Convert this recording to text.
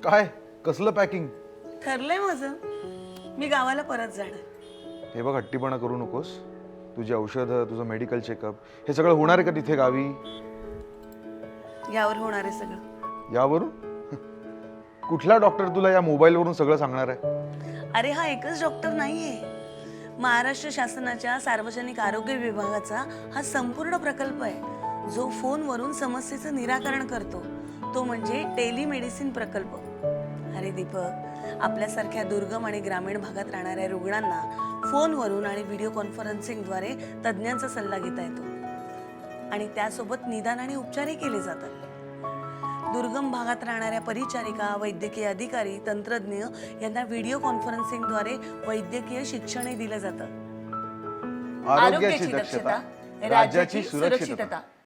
काय कसलं पॅकिंग? ठरलंय माझं, मी गावाला परत जाणार. हे बघ, हट्टीपणा करू नकोस. तुझी औषधं, तुझं मेडिकल चेकअप हे सगळं होणार आहे का तिथे गावी? यावर होणार आहे सगळं. यावरून? कुठला डॉक्टर तुला या मोबाईलवरून सगळं सांगणार आहे? अरे हा एकच डॉक्टर नाहीये, महाराष्ट्र शासनाच्या सार्वजनिक आरोग्य विभागाचा हा संपूर्ण प्रकल्प आहे जो फोनवरून समस्येचं निराकरण करतो. तो म्हणजे टेलिमेडिसिन प्रकल्प. अरे दीपक, आपल्यासारख्या दुर्गम आणि ग्रामीण भागात राहणाऱ्या रुग्णांना फोनवरून आणि व्हिडिओ कॉन्फरन्सिंगद्वारे तज्ज्ञांचा सल्ला घेता येतो आणि त्यासोबत निदान आणि उपचारही केले जातात. दुर्गम भागात राहणाऱ्या परिचारिका, वैद्यकीय अधिकारी, तंत्रज्ञ यांना व्हिडिओ कॉन्फरन्सिंगद्वारे वैद्यकीय शिक्षणही दिलं जातं. आरोग्याची दक्षता, राज्याची सुरक्षितता.